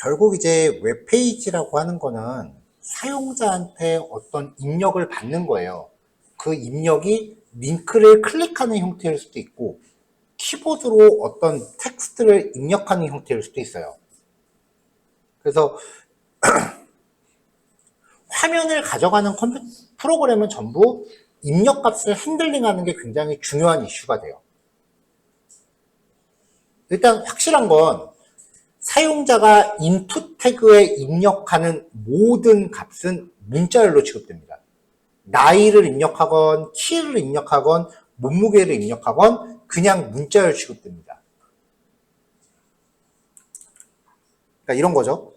결국 이제 웹페이지라고 하는 거는 사용자한테 어떤 입력을 받는 거예요. 그 입력이 링크를 클릭하는 형태일 수도 있고, 키보드로 어떤 텍스트를 입력하는 형태일 수도 있어요. 그래서 화면을 가져가는 프로그램은 전부 입력값을 핸들링하는 게 굉장히 중요한 이슈가 돼요. 일단 확실한 건 사용자가 인풋 태그에 입력하는 모든 값은 문자열로 취급됩니다. 나이를 입력하건 키를 입력하건 몸무게를 입력하건 그냥 문자열 취급됩니다. 그러니까 이런 거죠.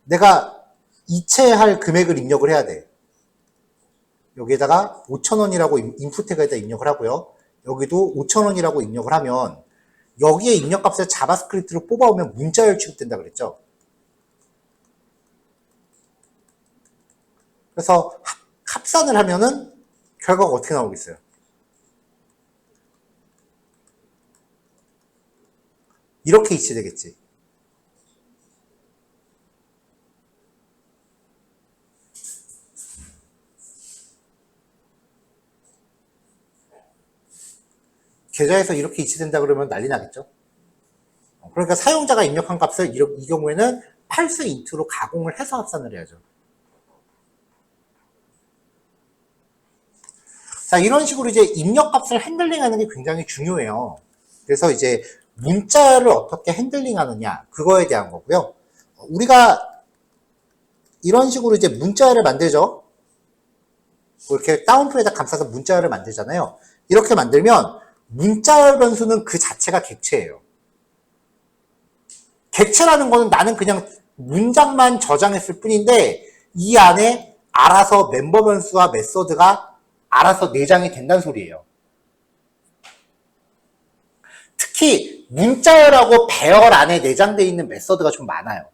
내가 이체할 금액을 입력을 해야 돼. 여기에다가 5,000원이라고 인풋 태그에다 입력을 하고요. 여기도 5,000원이라고 입력을 하면 여기에 입력값을 자바스크립트로 뽑아오면 문자열 취급된다 그랬죠. 그래서 합산을 하면은 결과가 어떻게 나오겠어요? 이렇게 이체되겠지. 계좌에서 이렇게 이체된다 그러면 난리 나겠죠. 그러니까 사용자가 입력한 값을 이 경우에는 팔스 인트로 가공을 해서 합산을 해야죠. 자, 이런 식으로 이제 입력값을 핸들링하는 게 굉장히 중요해요. 그래서 이제 문자를 어떻게 핸들링하느냐 그거에 대한 거고요. 우리가 이런 식으로 이제 문자를 만들죠. 이렇게 다운표에다 감싸서 문자를 만들잖아요. 이렇게 만들면 문자열 변수는 그 자체가 객체예요. 객체라는 거는 나는 그냥 문장만 저장했을 뿐인데 이 안에 알아서 멤버 변수와 메소드가 알아서 내장이 된다는 소리예요. 특히 문자열하고 배열 안에 내장되어 있는 메소드가 좀 많아요.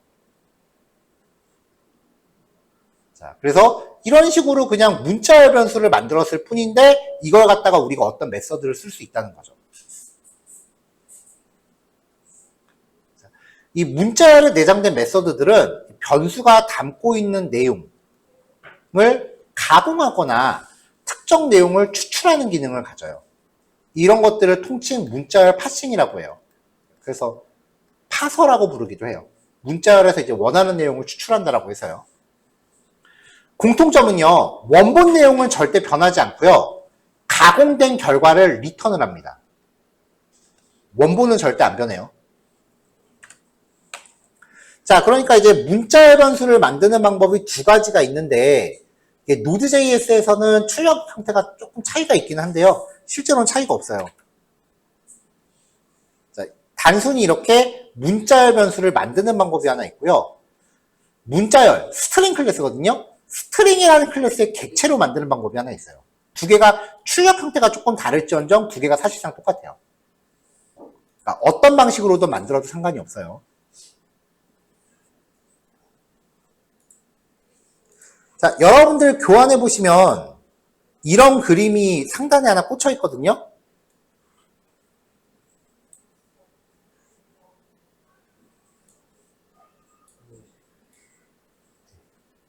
자, 그래서 이런 식으로 그냥 문자열 변수를 만들었을 뿐인데 이걸 갖다가 우리가 어떤 메소드를 쓸 수 있다는 거죠. 이 문자열에 내장된 메소드들은 변수가 담고 있는 내용을 가공하거나 특정 내용을 추출하는 기능을 가져요. 이런 것들을 통칭 문자열 파싱이라고 해요. 그래서 파서라고 부르기도 해요. 문자열에서 이제 원하는 내용을 추출한다라고 해서요. 공통점은요, 원본 내용은 절대 변하지 않고요, 가공된 결과를 리턴을 합니다. 원본은 절대 안 변해요. 자, 그러니까 이제 문자열 변수를 만드는 방법이 두 가지가 있는데, 노드.js에서는 출력 형태가 조금 차이가 있긴 한데요, 실제로는 차이가 없어요. 자, 단순히 이렇게 문자열 변수를 만드는 방법이 하나 있고요. 문자열, 스트링 클래스거든요. 스트링이라는 클래스의 객체로 만드는 방법이 하나 있어요. 두 개가 출력 형태가 조금 다를지언정 두 개가 사실상 똑같아요. 그러니까 어떤 방식으로도 만들어도 상관이 없어요. 자, 여러분들 교환해 보시면 이런 그림이 상단에 하나 꽂혀 있거든요.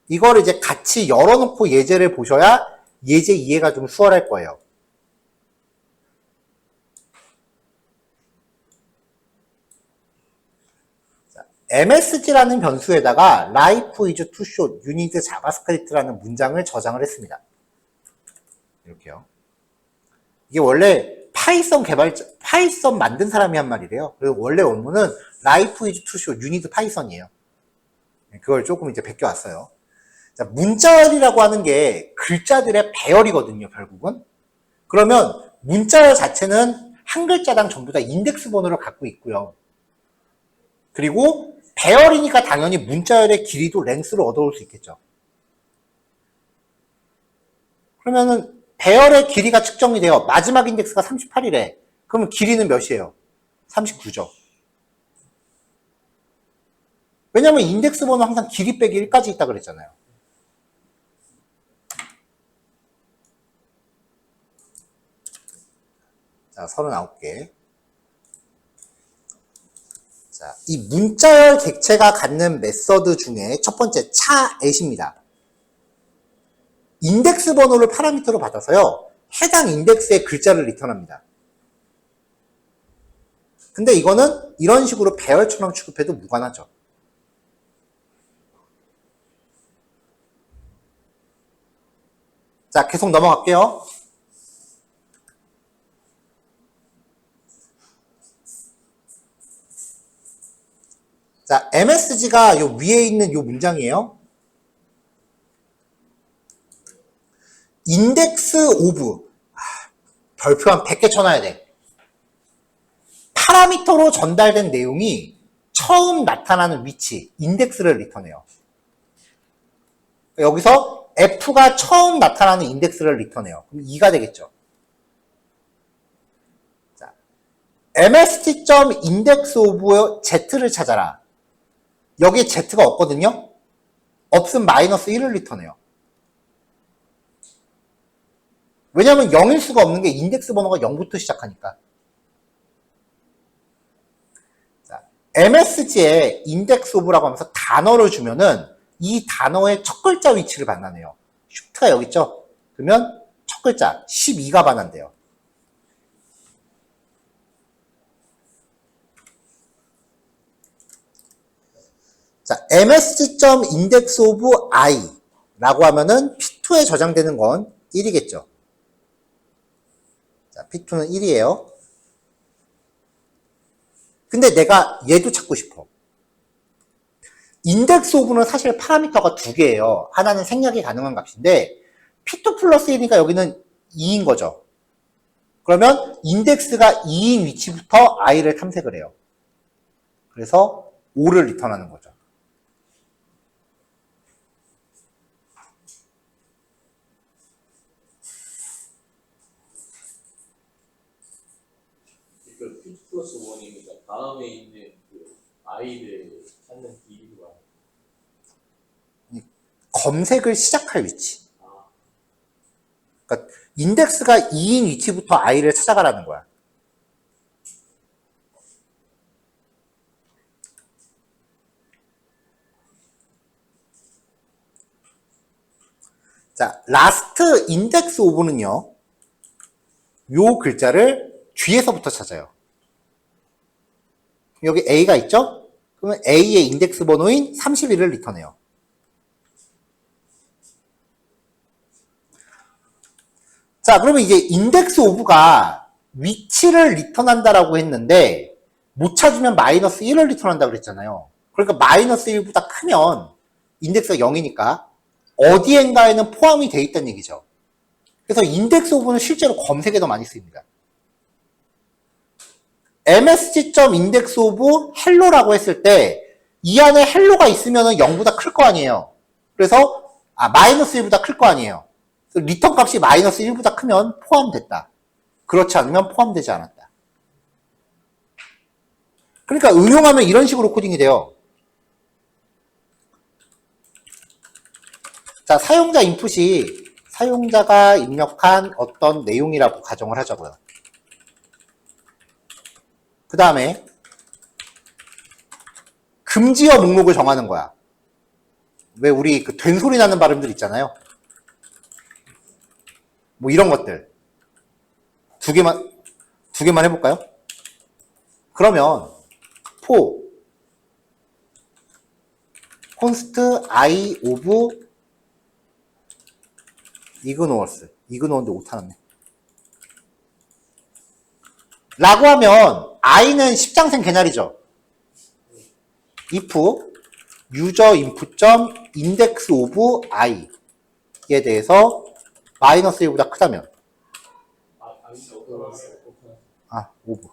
이걸 이제 같이 열어놓고 예제를 보셔야 예제 이해가 좀 수월할 거예요. MSG라는 변수에다가 life is too short, you need javascript라는 문장을 저장을 했습니다. 이렇게요. 이게 원래 파이썬 만든 사람이 한 말이래요. 그래서 원래 원문은 life is too short, you need python이에요. 그걸 조금 이제 베껴왔어요. 자, 문자열이라고 하는 게 글자들의 배열이거든요, 결국은. 그러면 문자열 자체는 한 글자당 전부 다 인덱스 번호를 갖고 있고요. 그리고 배열이니까 당연히 문자열의 길이도 랭스를 얻어올 수 있겠죠. 그러면은 배열의 길이가 측정이 돼요. 마지막 인덱스가 38이래. 그러면 길이는 몇이에요? 39죠. 왜냐면 인덱스 번호 항상 길이 빼기 1까지 있다 그랬잖아요. 자, 39개. 자, 이 문자열 객체가 갖는 메서드 중에 첫 번째 차앳입니다. 인덱스 번호를 파라미터로 받아서요. 해당 인덱스의 글자를 리턴합니다. 근데 이거는 이런 식으로 배열처럼 취급해도 무관하죠. 자, 계속 넘어갈게요. 자, MSG가 요 위에 있는 요 문장이에요. 인덱스 오브. 별표 한 100개 쳐놔야 돼. 파라미터로 전달된 내용이 처음 나타나는 위치, 인덱스를 리턴해요. 여기서 F가 처음 나타나는 인덱스를 리턴해요. 그럼 2가 되겠죠. 자, mst.index of z를 찾아라. 여기에 z가 없거든요. 없음 -1을 리턴해요. 왜냐면 0일 수가 없는 게 인덱스 번호가 0부터 시작하니까. 자, MSG에 index of라고 하면서 단어를 주면은 이 단어의 첫 글자 위치를 반환해요. 슈트가 여기 있죠? 그러면 첫 글자 12가 반환돼요. 자, msg.index of I 라고 하면은 P2에 저장되는 건 1이겠죠. 자, P2는 1이에요. 근데 내가 얘도 찾고 싶어. 인덱스 오브는 사실 파라미터가 두 개예요. 하나는 생략이 가능한 값인데 P2 플러스 1이니까 여기는 2인 거죠. 그러면 인덱스가 2인 위치부터 i를 탐색을 해요. 그래서 5를 리턴하는 거죠. P 플러스 1이니까 다음에 있는 그 i를 찾는 길이가 검색을 시작할 위치. 그러니까 인덱스가 2인 위치부터 i를 찾아가라는 거야. 자, last index of는요. 요 글자를 뒤에서부터 찾아요. 여기 A가 있죠? 그러면 A의 인덱스 번호인 31을 리턴해요. 자, 그러면 이제 인덱스 오브가 위치를 리턴한다라고 했는데 못 찾으면 -1을 리턴한다 그랬잖아요. 그러니까 -1보다 크면 인덱스가 0이니까 어디엔가에는 포함이 돼 있다는 얘기죠. 그래서 인덱스 오브는 실제로 검색에도 많이 쓰입니다. msg.index of hello라고 했을 때 이 안에 hello가 있으면 0보다 클 거 아니에요. 그래서 -1보다 클 거 아니에요. 리턴 값이 -1보다 크면 포함됐다. 그렇지 않으면 포함되지 않았다. 그러니까 응용하면 이런 식으로 코딩이 돼요. 자, 사용자 인풋이 사용자가 입력한 어떤 내용이라고 가정을 하자고요. 그 다음에 금지어 목록을 정하는 거야. 왜 우리 그 된 소리 나는 발음들 있잖아요. 뭐 이런 것들. 두 개만 해볼까요? 그러면 for const I of ignorance. ignore인데 오타났네. 라고 하면 i는 십장생 개나리죠. if user input.index of i에 대해서 -1보다 크다면 오브.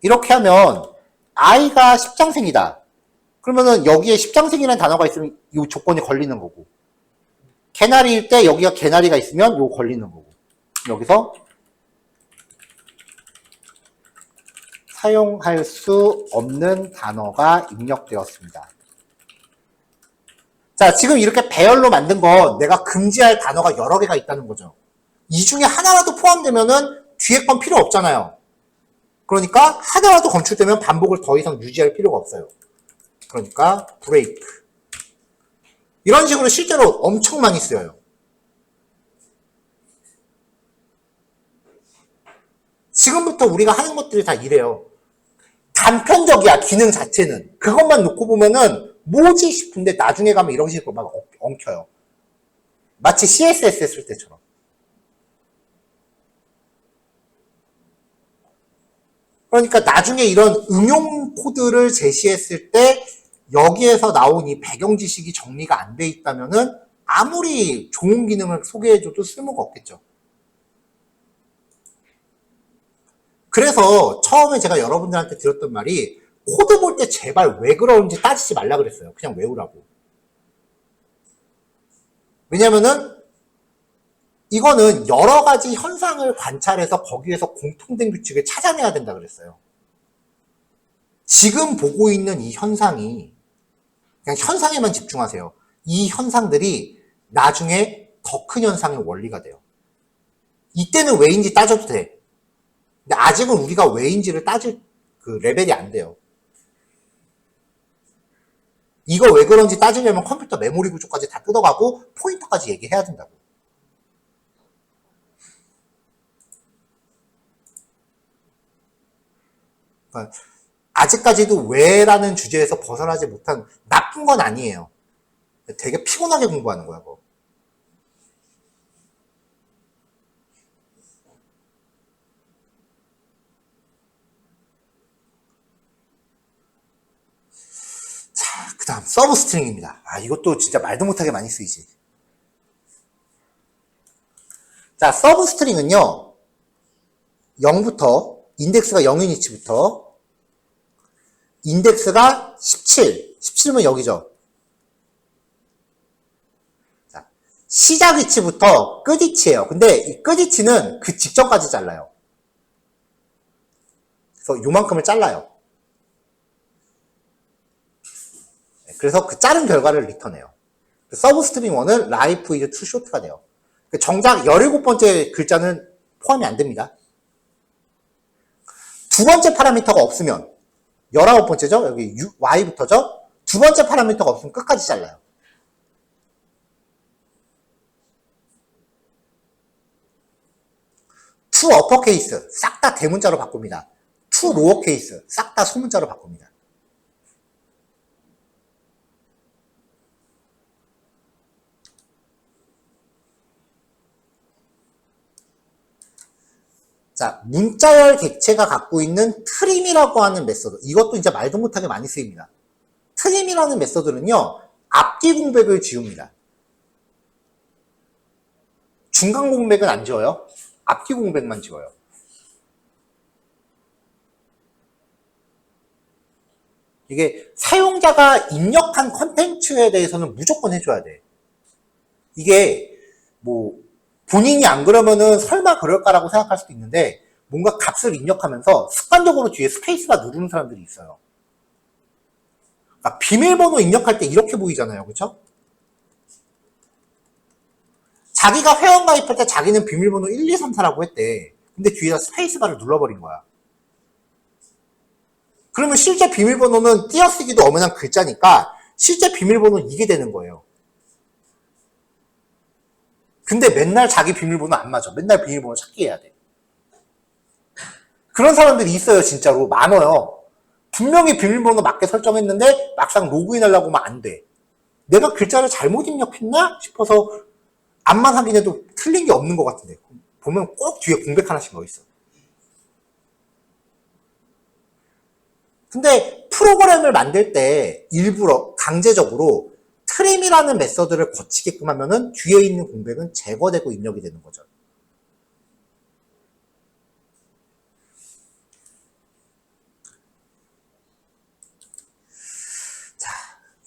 이렇게 하면 i가 십장생이다. 그러면은 여기에 십장생이라는 단어가 있으면 이 조건이 걸리는 거고, 개나리일 때 여기가 개나리가 있으면 요 걸리는 거고, 여기서 사용할 수 없는 단어가 입력되었습니다. 자, 지금 이렇게 배열로 만든 건 내가 금지할 단어가 여러 개가 있다는 거죠. 이 중에 하나라도 포함되면은 뒤에 건 필요 없잖아요. 그러니까 하나라도 검출되면 반복을 더 이상 유지할 필요가 없어요. 그러니까 break. 이런 식으로 실제로 엄청 많이 쓰여요. 지금부터 우리가 하는 것들이 다 이래요. 단편적이야, 기능 자체는. 그것만 놓고 보면은 뭐지 싶은데 나중에 가면 이런 식으로 막 엉켜요. 마치 CSS 했을 때처럼. 그러니까 나중에 이런 응용 코드를 제시했을 때 여기에서 나온 이 배경 지식이 정리가 안 돼 있다면은 아무리 좋은 기능을 소개해줘도 쓸모가 없겠죠. 그래서 처음에 제가 여러분들한테 드렸던 말이 코드 볼 때 제발 왜 그러는지 따지지 말라 그랬어요. 그냥 외우라고. 왜냐면은 이거는 여러 가지 현상을 관찰해서 거기에서 공통된 규칙을 찾아내야 된다 그랬어요. 지금 보고 있는 이 현상이 그냥 현상에만 집중하세요. 이 현상들이 나중에 더 큰 현상의 원리가 돼요. 이때는 왜인지 따져도 돼. 근데 아직은 우리가 왜인지를 따질 그 레벨이 안 돼요. 이거 왜 그런지 따지려면 컴퓨터 메모리 구조까지 다 뜯어가고 포인터까지 얘기해야 된다고. 그러니까 아직까지도 왜라는 주제에서 벗어나지 못한 나쁜 건 아니에요. 되게 피곤하게 공부하는 거야, 그거. 자, 그 다음 서브 스트링입니다. 아, 이것도 진짜 말도 못하게 많이 쓰이지. 자, 서브 스트링은요, 0부터, 인덱스가 0인 위치부터, 인덱스가 17, 17은 여기죠. 자, 시작 위치부터 끝 위치예요. 근데 이 끝 위치는 그 직전까지 잘라요. 그래서 요만큼을 잘라요. 그래서 그 자른 결과를 리턴해요. 서브 스트링 1은 life is too short가 돼요. 정작 17번째 글자는 포함이 안 됩니다. 두 번째 파라미터가 없으면 19번째죠? 여기 y부터죠? 두 번째 파라미터가 없으면 끝까지 잘라요. to uppercase 싹 다 대문자로 바꿉니다. to lowercase 싹 다 소문자로 바꿉니다. 자, 문자열 객체가 갖고 있는 트림이라고 하는 메소드. 이것도 이제 말도 못하게 많이 쓰입니다. 트림이라는 메소드는요, 앞뒤 공백을 지웁니다. 중간 공백은 안 지워요. 앞뒤 공백만 지워요. 이게 사용자가 입력한 컨텐츠에 대해서는 무조건 해줘야 돼. 이게 뭐 본인이 안 그러면은 설마 그럴까라고 생각할 수도 있는데 뭔가 값을 입력하면서 습관적으로 뒤에 스페이스바 누르는 사람들이 있어요. 그러니까 비밀번호 입력할 때 이렇게 보이잖아요. 그렇죠? 자기가 회원가입할 때 자기는 비밀번호 1, 2, 3, 4라고 했대. 근데 뒤에다 스페이스바를 눌러버린 거야. 그러면 실제 비밀번호는 띄어쓰기도 어머난 글자니까 실제 비밀번호는 이게 되는 거예요. 근데 맨날 자기 비밀번호 안 맞아. 맨날 비밀번호 찾기 해야 돼. 그런 사람들이 있어요. 진짜로. 많아요. 분명히 비밀번호 맞게 설정했는데 막상 로그인하려고 하면 안 돼. 내가 글자를 잘못 입력했나 싶어서 앞만 확인해도 틀린 게 없는 것 같은데 보면 꼭 뒤에 공백 하나씩 넣어 있어. 근데 프로그램을 만들 때 일부러 강제적으로 트림이라는 메서드를 거치게끔 하면은 뒤에 있는 공백은 제거되고 입력이 되는 거죠. 자,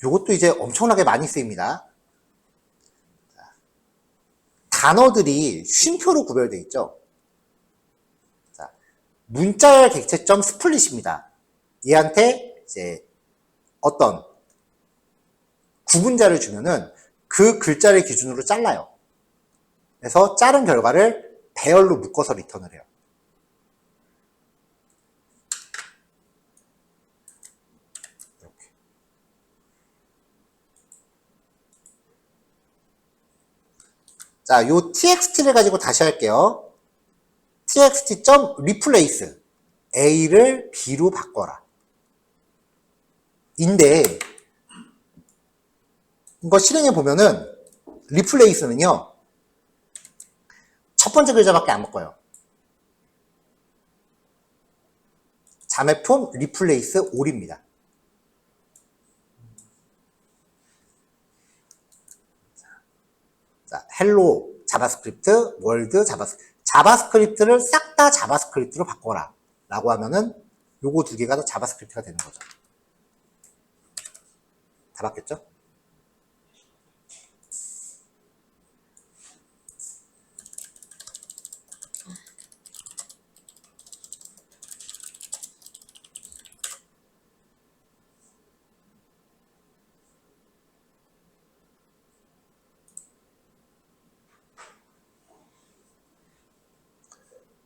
요것도 이제 엄청나게 많이 쓰입니다. 자, 단어들이 쉼표로 구별되어 있죠. 자, 문자열 객체점 스플릿입니다. 얘한테 이제 어떤 구분자를 주면은 그 글자를 기준으로 잘라요. 그래서 자른 결과를 배열로 묶어서 리턴을 해요. 자, 요 txt를 가지고 다시 할게요. txt.replace a를 b로 바꿔라. 인데 이거 실행해 보면은 replace는요 첫 번째 글자밖에 안 바꿔요. 자매품 replace all입니다. 자, 헬로 자바스크립트, 월드 자바스크립트를 싹 다 자바스크립트로 바꿔라 라고 하면은 요거 두 개가 다 자바스크립트가 되는 거죠. 다 바뀌었죠?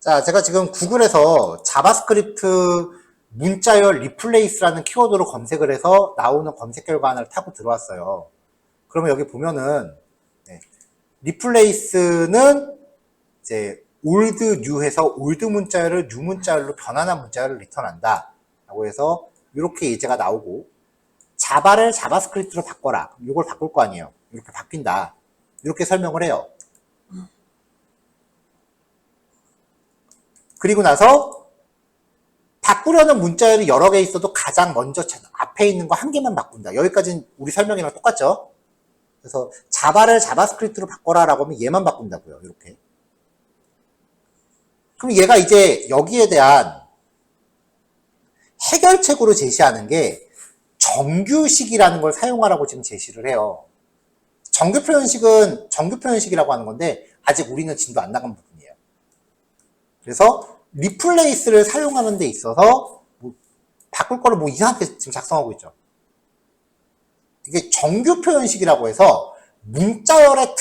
자, 제가 지금 구글에서 자바스크립트 문자열 리플레이스라는 키워드로 검색을 해서 나오는 검색 결과 하나를 타고 들어왔어요. 그러면 여기 보면은 리플레이스는 이제 올드 뉴해서 올드 문자열을 뉴 문자열로 변환한 문자열을 리턴한다 라고 해서 이렇게 예제가 나오고, 자바를 자바스크립트로 바꿔라, 이걸 바꿀 거 아니에요. 이렇게 바뀐다, 이렇게 설명을 해요. 그리고 나서 바꾸려는 문자열이 여러 개 있어도 가장 먼저 앞에 있는 거 한 개만 바꾼다. 여기까지는 우리 설명이랑 똑같죠? 그래서 자바를 자바스크립트로 바꿔라 라고 하면 얘만 바꾼다고요. 이렇게. 그럼 얘가 이제 여기에 대한 해결책으로 제시하는 게 정규식이라는 걸 사용하라고 지금 제시를 해요. 정규 표현식이라고 하는 건데 아직 우리는 진도 안 나간 부분이에요. 그래서 리플레이스를 사용하는 데 있어서 뭐 바꿀 거를 뭐 이상하게 지금 작성하고 있죠. 이게 정규 표현식이라고 해서 문자열의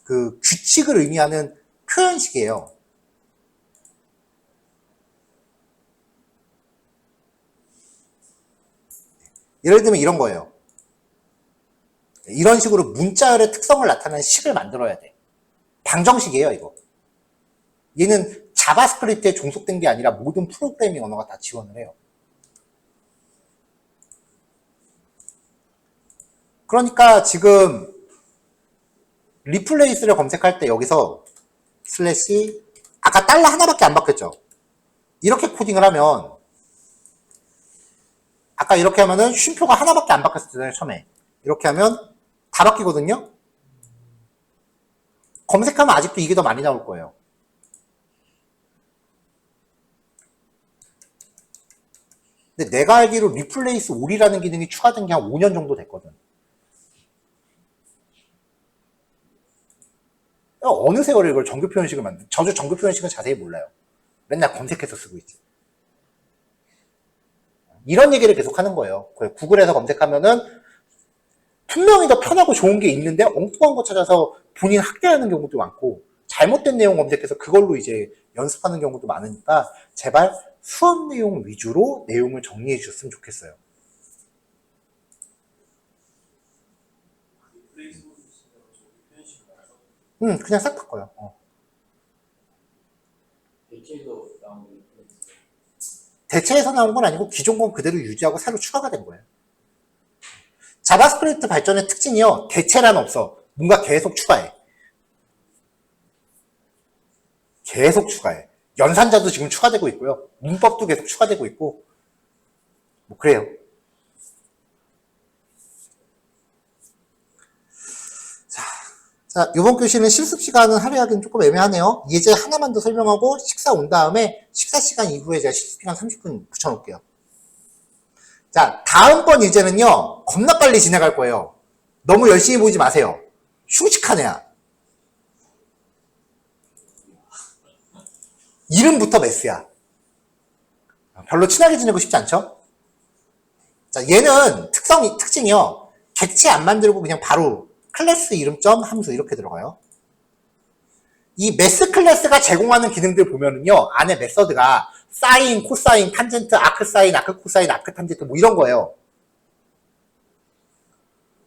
그 규칙을 의미하는 표현식이에요. 예를 들면 이런 거예요. 이런 식으로 문자열의 특성을 나타내는 식을 만들어야 돼. 방정식이에요, 이거. 얘는 자바스크립트에 종속된 게 아니라 모든 프로그래밍 언어가 다 지원을 해요. 그러니까 지금 리플레이스를 검색할 때 여기서 슬래시, 아까 달러 하나밖에 안 바뀌었죠? 이렇게 코딩을 하면, 아까 이렇게 하면은 쉼표가 하나밖에 안 바뀌었잖아요, 처음에. 이렇게 하면 다 바뀌거든요? 검색하면 아직도 이게 더 많이 나올 거예요. 근데 내가 알기로 리플레이스 올이라는 기능이 추가된 게 한 5년 정도 됐거든. 어느 세월에 이걸 정규 표현식을 저도 정규 표현식은 자세히 몰라요. 맨날 검색해서 쓰고 있지. 이런 얘기를 계속 하는 거예요. 구글에서 검색하면은 분명히 더 편하고 좋은 게 있는데 엉뚱한 거 찾아서 본인 학대하는 경우도 많고, 잘못된 내용 검색해서 그걸로 이제 연습하는 경우도 많으니까 제발 수업 내용 위주로 내용을 정리해 주셨으면 좋겠어요. 그냥 싹 바꿔요. 대체에서 나온 건 아니고 기존 건 그대로 유지하고 새로 추가가 된 거예요. 자바스크립트 발전의 특징이요, 대체란 없어. 뭔가 계속 추가해. 계속 추가해. 연산자도 지금 추가되고 있고요. 문법도 계속 추가되고 있고, 뭐 그래요. 자, 이번 교시는 실습 시간은 할애하기는 조금 애매하네요. 예제 하나만 더 설명하고 식사 온 다음에 식사 시간 이후에 제가 실습 시간 30분 붙여놓을게요. 자, 다음번 예제는요, 겁나 빨리 진행할 거예요. 너무 열심히 보지 마세요. 흉측한 애야. 이름부터 메스야. 별로 친하게 지내고 싶지 않죠? 자, 얘는 특징이요, 객체 안 만들고 그냥 바로 클래스 이름점 함수 이렇게 들어가요. 이 메스 클래스가 제공하는 기능들 보면은요, 안에 메서드가 사인, 코사인, 탄젠트, 아크 사인, 아크 코사인, 아크 탄젠트 뭐 이런 거예요.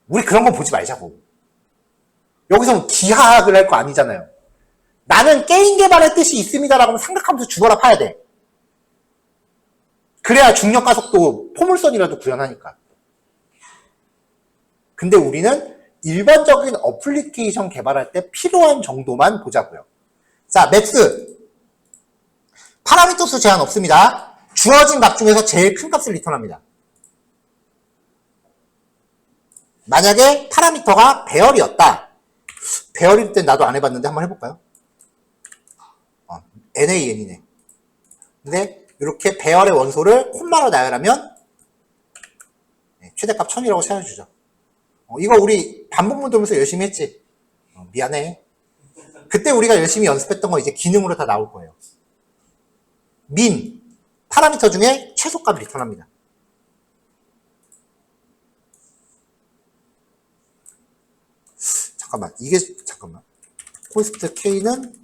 우리 그런 거 보지 말자고. 여기서 기하학을 할 거 아니잖아요. 나는 게임 개발의 뜻이 있습니다라고 하면 삼각함수 죽어라 파야 돼. 그래야 중력 가속도 포물선이라도 구현하니까. 근데 우리는 일반적인 어플리케이션 개발할 때 필요한 정도만 보자고요. 자, 맥스. 파라미터 수 제한 없습니다. 주어진 값 중에서 제일 큰 값을 리턴합니다. 만약에 파라미터가 배열이었다. 배열일 땐 나도 안 해봤는데 한번 해볼까요? NaN이네. 근데 이렇게 배열의 원소를 콤마로 나열하면 최대값 1000이라고 찾아주죠. 이거 우리 반복문 돌면서 열심히 했지? 미안해. 그때 우리가 열심히 연습했던 거 이제 기능으로 다 나올 거예요. 민, 파라미터 중에 최소값을 리턴합니다. 잠깐만. 콘스트 K는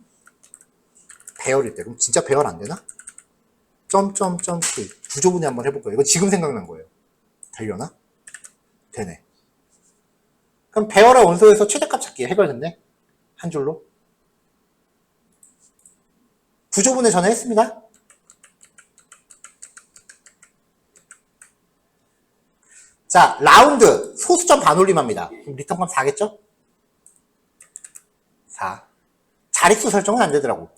배열일 때. 그럼 진짜 배열 안 되나? K. 부조분해 한번 해볼까요? 이거 지금 생각난 거예요. 되려나? 되네. 그럼 배열의 원소에서 최대값 찾기 해결됐네? 한 줄로. 부조분해 전에 했습니다. 자, 라운드. 소수점 반올림합니다. 그럼 리턴값 4겠죠? 4. 자릿수 설정은 안 되더라고.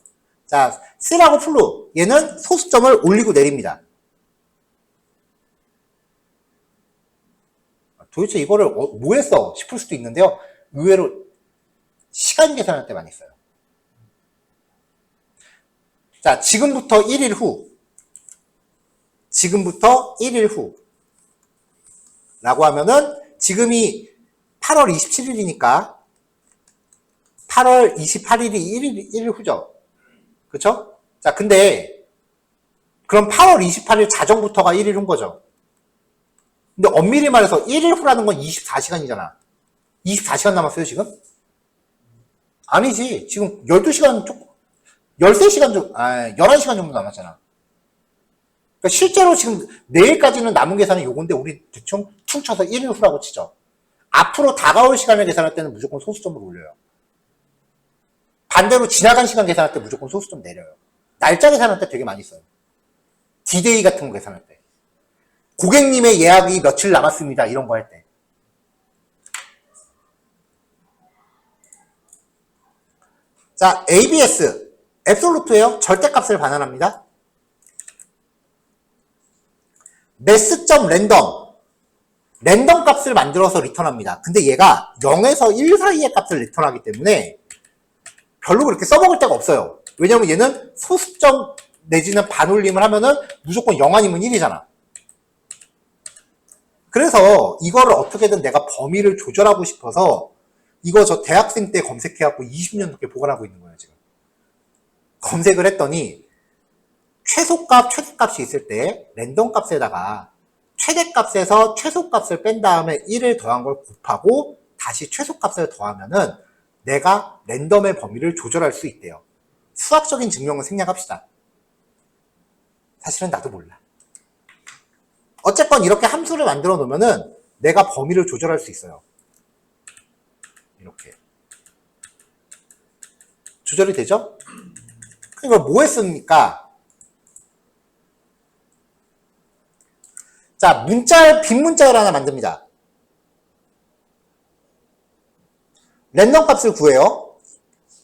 자, 쓰라고 플루. 얘는 소수점을 올리고 내립니다. 도대체 이거를 뭐 했어? 싶을 수도 있는데요. 의외로 시간 계산할 때 많이 써요. 자, 지금부터 1일 후. 라고 하면은 지금이 8월 27일이니까 8월 28일이 1일 후죠. 그쵸? 자, 근데 그럼 8월 28일 자정부터가 1일 후인 거죠. 근데 엄밀히 말해서 1일 후라는 건 24시간이잖아. 24시간 남았어요, 지금? 아니지. 지금 12시간 조금, 13시간 정도, 11시간 정도 남았잖아. 그러니까 실제로 지금 내일까지는 남은 계산은 요건데 우리 대충 퉁쳐서 1일 후라고 치죠. 앞으로 다가올 시간을 계산할 때는 무조건 소수점을 올려요. 반대로 지나간 시간 계산할 때 무조건 소수점 내려요. 날짜 계산할 때 되게 많이 써요. D-Day 같은 거 계산할 때. 고객님의 예약이 며칠 남았습니다. 이런 거 할 때. 자, ABS. 앱솔루트예요. 절대값을 반환합니다. mass.random. 랜덤 값을 만들어서 리턴합니다. 근데 얘가 0에서 1 사이의 값을 리턴하기 때문에 별로 그렇게 써먹을 데가 없어요. 왜냐면 얘는 소수점 내지는 반올림을 하면은 무조건 0 아니면 1이잖아. 그래서 이거를 어떻게든 내가 범위를 조절하고 싶어서 이거 저 대학생 때 검색해갖고 20년 넘게 보관하고 있는 거예요, 지금. 검색을 했더니 최소값, 최대값이 있을 때 랜덤 값에다가 최대값에서 최소값을 뺀 다음에 1을 더한 걸 곱하고 다시 최소값을 더하면은 내가 랜덤의 범위를 조절할 수 있대요. 수학적인 증명은 생략합시다. 사실은 나도 몰라. 어쨌건 이렇게 함수를 만들어 놓으면은 내가 범위를 조절할 수 있어요. 이렇게. 조절이 되죠? 이걸 뭐 했습니까? 자, 빈 문자열 하나 만듭니다. 랜덤 값을 구해요.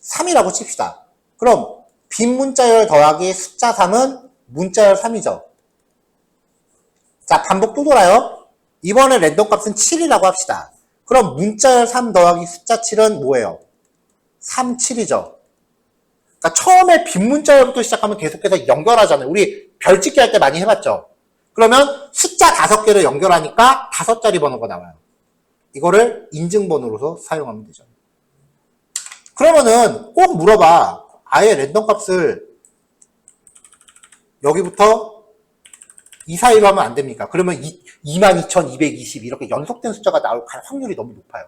3이라고 칩시다. 그럼 빈 문자열 더하기 숫자 3은 문자열 3이죠. 자, 반복 또 돌아요. 이번에 랜덤 값은 7이라고 합시다. 그럼 문자열 3 더하기 숫자 7은 뭐예요? 3, 7이죠. 그러니까 처음에 빈 문자열부터 시작하면 계속해서 연결하잖아요. 우리 별짓기 할 때 많이 해봤죠. 그러면 숫자 5개를 연결하니까 5자리 번호가 나와요. 이거를 인증번호로서 사용하면 되죠. 그러면은 꼭 물어봐. 아예 랜덤 값을 여기부터 이 사이로 하면 안 됩니까? 그러면 22,220 이렇게 연속된 숫자가 나올 확률이 너무 높아요.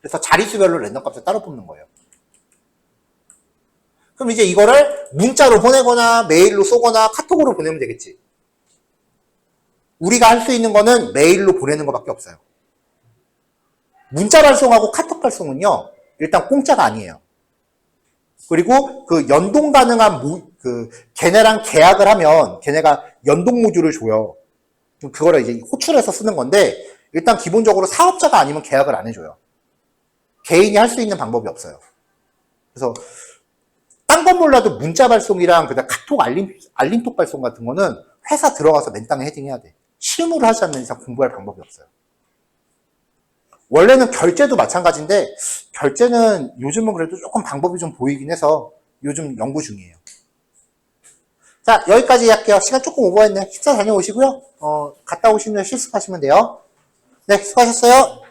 그래서 자릿수별로 랜덤 값을 따로 뽑는 거예요. 그럼 이제 이거를 문자로 보내거나 메일로 쏘거나 카톡으로 보내면 되겠지. 우리가 할 수 있는 거는 메일로 보내는 것밖에 없어요. 문자 발송하고 카톡 발송은요, 일단 공짜가 아니에요. 그리고 그 연동 가능한 걔네랑 계약을 하면 걔네가 연동 모듈을 줘요. 그거를 이제 호출해서 쓰는 건데 일단 기본적으로 사업자가 아니면 계약을 안 해줘요. 개인이 할 수 있는 방법이 없어요. 그래서 딴 건 몰라도 문자 발송이랑 그다음 카톡 알림톡 발송 같은 거는 회사 들어가서 맨땅에 헤딩해야 돼. 실무를 하지 않는 이상 공부할 방법이 없어요. 원래는 결제도 마찬가지인데 결제는 요즘은 그래도 조금 방법이 좀 보이긴 해서 요즘 연구 중이에요. 자, 여기까지 할게요. 시간 조금 오버했네. 식사 다녀오시고요. 갔다 오시면 실습하시면 돼요. 네, 수고하셨어요.